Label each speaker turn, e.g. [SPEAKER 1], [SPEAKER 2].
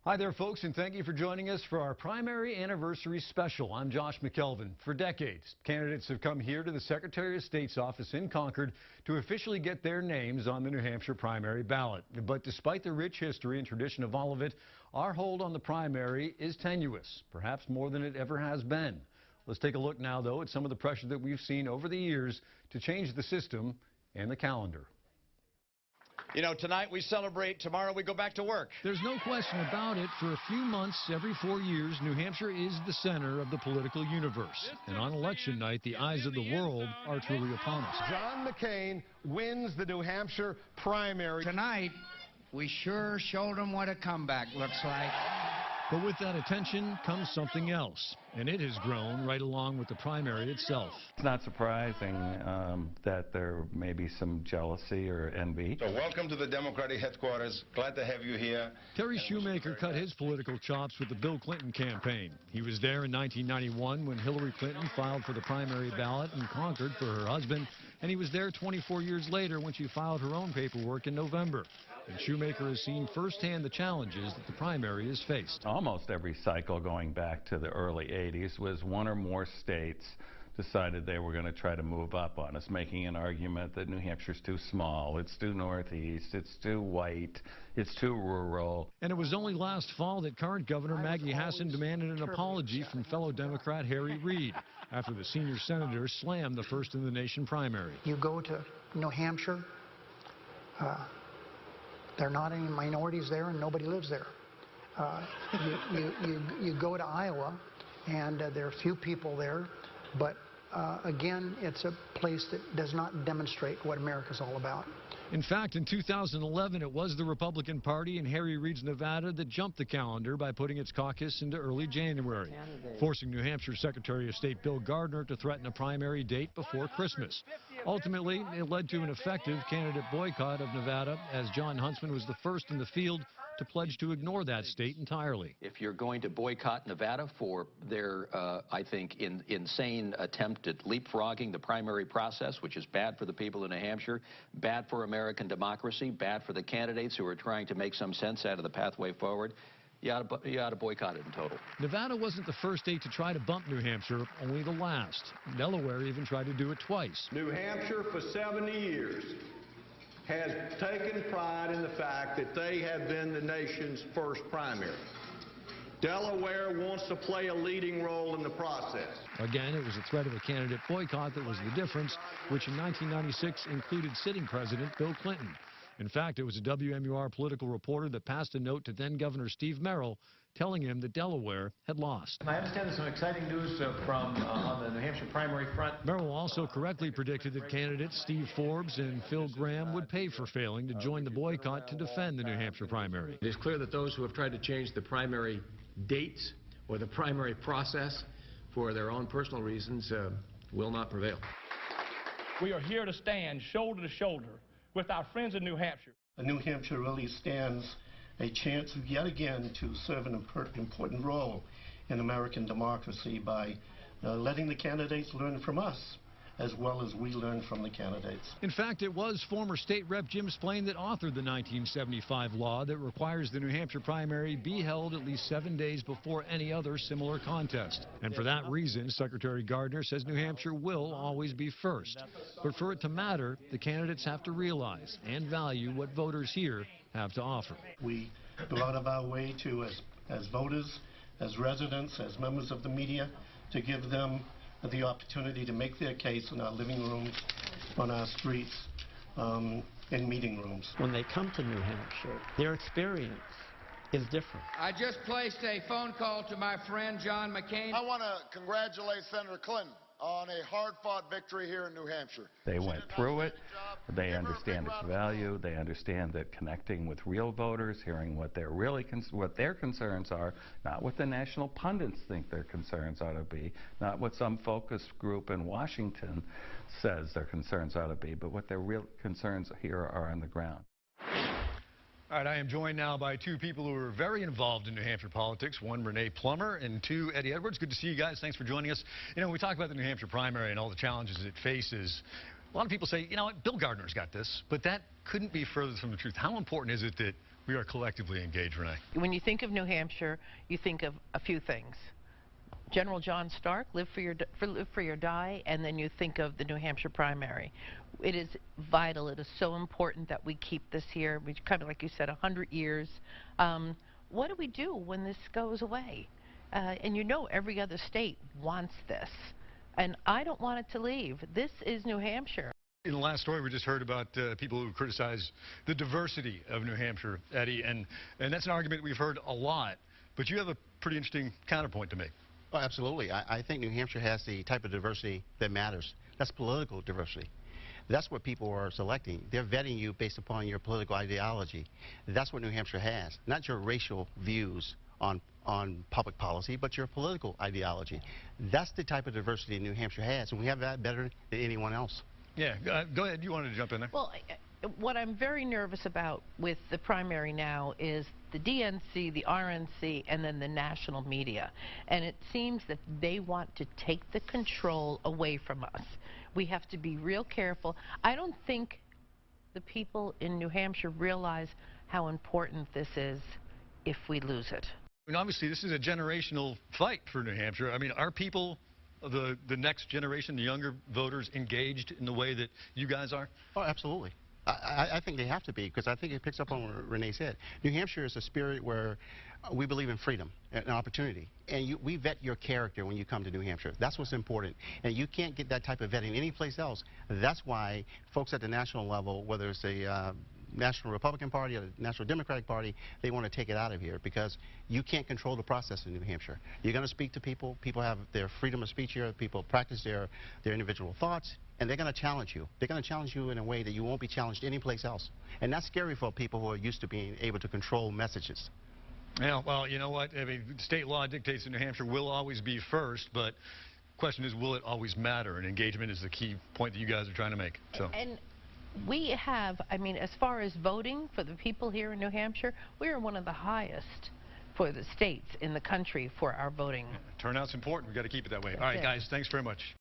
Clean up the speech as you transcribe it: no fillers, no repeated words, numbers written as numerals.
[SPEAKER 1] Hi there, folks, and thank you for joining us for our primary anniversary special. I'm Josh McKelvin. For decades, candidates have come here to the Secretary of State's office in Concord to officially get their names on the New Hampshire primary ballot. But despite the rich history and tradition of all of it, our hold on the primary is tenuous, perhaps more than it ever has been. Let's take a look now, though, at some of the pressure that we've seen over the years to change the system and the calendar.
[SPEAKER 2] You know, tonight we celebrate, tomorrow we go back to work.
[SPEAKER 1] There's no question about it. For a few months, every 4 years, New Hampshire is the center of the political universe. And on election night, the eyes of the world are truly upon us.
[SPEAKER 3] John McCain wins the New Hampshire primary.
[SPEAKER 4] Tonight, we sure showed them what a comeback looks like.
[SPEAKER 1] But with that attention comes something else, and it has grown right along with the primary itself.
[SPEAKER 5] It's not surprising that there may be some jealousy or envy.
[SPEAKER 6] So welcome to the Democratic headquarters. Glad to have you here.
[SPEAKER 1] Terry Shoemaker cut his political chops with the Bill Clinton campaign. He was there in 1991 when Hillary Clinton filed for the primary ballot in Concord for her husband, and he was there 24 years later when she filed her own paperwork in November. And Shoemaker has seen firsthand the challenges that the primary has faced.
[SPEAKER 5] Almost every cycle going back to the early 80s was one or more states decided they were going to try to move up on us, making an argument that New Hampshire's too small, it's too northeast, it's too white, it's too rural.
[SPEAKER 1] And it was only last fall that current Governor Maggie Hassan demanded an apology from fellow Democrat Harry Reid after the senior senator slammed the first-in-the-nation primary.
[SPEAKER 7] You go to New Hampshire, there are not any minorities there, and nobody lives there. You go to Iowa, and there are few people there, but again, it's a place that does not demonstrate what America's all about.
[SPEAKER 1] In fact, in 2011, it was the Republican Party in Harry Reid's Nevada that jumped the calendar by putting its caucus into early January, forcing New Hampshire Secretary of State Bill Gardner to threaten a primary date before Christmas. Ultimately, it led to an effective candidate boycott of Nevada, as John Huntsman was the first in the field to pledge to ignore that state entirely.
[SPEAKER 8] If you're going to boycott Nevada for their, I think, insane attempt at leapfrogging the primary process, which is bad for the people in New Hampshire, bad for American democracy, bad for the candidates who are trying to make some sense out of the pathway forward, you ought to boycott it in total.
[SPEAKER 1] Nevada wasn't the first state to try to bump New Hampshire, only the last. Delaware even tried to do it twice.
[SPEAKER 9] New Hampshire for 70 years has taken pride in the fact that they have been the nation's first primary. Delaware wants to play a leading role in the process.
[SPEAKER 1] Again, it was a threat of a candidate boycott that was the difference, which in 1996 included sitting President Bill Clinton. In fact, it was a WMUR political reporter that passed a note to then-Governor Steve Merrill telling him that Delaware had lost.
[SPEAKER 10] I understand there's some exciting news from on the New Hampshire primary front.
[SPEAKER 1] Merrill also correctly predicted that candidates Steve Forbes and Phil Gramm would pay for failing to join the boycott to defend the New Hampshire primary.
[SPEAKER 10] It is clear that those who have tried to change the primary dates or the primary process for their own personal reasons will not prevail.
[SPEAKER 11] We are here to stand shoulder to shoulder with our friends in New Hampshire.
[SPEAKER 12] New Hampshire really stands a chance yet again to serve an important role in American democracy by letting the candidates learn from us as well as we learn from the candidates.
[SPEAKER 1] In fact, it was former State Rep Jim Splain that authored the 1975 law that requires the New Hampshire primary be held at least 7 days before any other similar contest. And for that reason, Secretary Gardner says New Hampshire will always be first. But for it to matter, the candidates have to realize and value what voters here have to offer.
[SPEAKER 12] We go out of our way to, as voters, as residents, as members of the media, to give them the opportunity to make their case in our living rooms, on our streets, in meeting rooms.
[SPEAKER 13] When they come to New Hampshire, their experience is different.
[SPEAKER 4] I just placed a phone call to my friend John McCain.
[SPEAKER 14] I want to congratulate Senator Clinton on a hard-fought victory here in New Hampshire.
[SPEAKER 5] They went through it. They understand its value. They understand that connecting with real voters, hearing what their concerns are, not what the national pundits think their concerns ought to be, not what some focus group in Washington says their concerns ought to be, but what their real concerns here are on the ground.
[SPEAKER 1] All right, I am joined now by two people who are very involved in New Hampshire politics. One, Renee Plummer, and two, Eddie Edwards. Good to see you guys. Thanks for joining us. You know, when we talk about the New Hampshire primary and all the challenges it faces, A lot of people say, you know what, Bill Gardner's got this, but that couldn't be further from the truth. How important is it that we are collectively engaged, Renee?
[SPEAKER 15] When you think of New Hampshire, you think of a few things. General John Stark, live for your die, and then you think of the New Hampshire primary. It is vital. It is so important that we keep this here. We kind of, like you said, 100 years. What do we do when this goes away? And you know every other state wants this. And I don't want it to leave. This is New Hampshire.
[SPEAKER 1] In the last story, we just heard about people who criticize the diversity of New Hampshire, Eddie, and that's an argument we've heard a lot. But you have a pretty interesting counterpoint to make.
[SPEAKER 16] Oh, absolutely. I think New Hampshire has the type of diversity that matters. That's political diversity. That's what people are selecting. They're vetting you based upon your political ideology. That's what New Hampshire has, not your racial views on public policy, but your political ideology. That's the type of diversity New Hampshire has, and we have that better than anyone else.
[SPEAKER 1] Yeah, go ahead. You wanted to jump in there.
[SPEAKER 15] Well, what I'm very nervous about with the primary now is the DNC, the RNC, and then the national media. And it seems that they want to take the control away from us. We have to be real careful. I don't think the people in New Hampshire realize how important this is if we lose it.
[SPEAKER 1] I mean, obviously, this is a generational fight for New Hampshire. I mean, are people, the next generation, the younger voters, engaged in the way that you guys are?
[SPEAKER 16] Oh, absolutely. I think they have to be, because I think it picks up on what Renee said. New Hampshire is a spirit where we believe in freedom and opportunity. And we vet your character when you come to New Hampshire. That's what's important. And you can't get that type of vetting anyplace else. That's why folks at the national level, whether it's the National Republican Party or the National Democratic Party, they want to take it out of here, because you can't control the process in New Hampshire. You're going to speak to people. People have their freedom of speech here. People practice their individual thoughts, and they're going to challenge you. They're going to challenge you in a way that you won't be challenged anyplace else. And that's scary for people who are used to being able to control messages.
[SPEAKER 1] Yeah, well, you know what? I mean, state law dictates that New Hampshire will always be first, but the question is, will it always matter? And engagement is the key point that you guys are trying to make. So. And
[SPEAKER 15] we have, I mean, as far as voting for the people here in New Hampshire, we are one of the highest for the states in the country for our voting.
[SPEAKER 1] Turnout's important. We've got to keep it that way. All right, guys, thanks very much.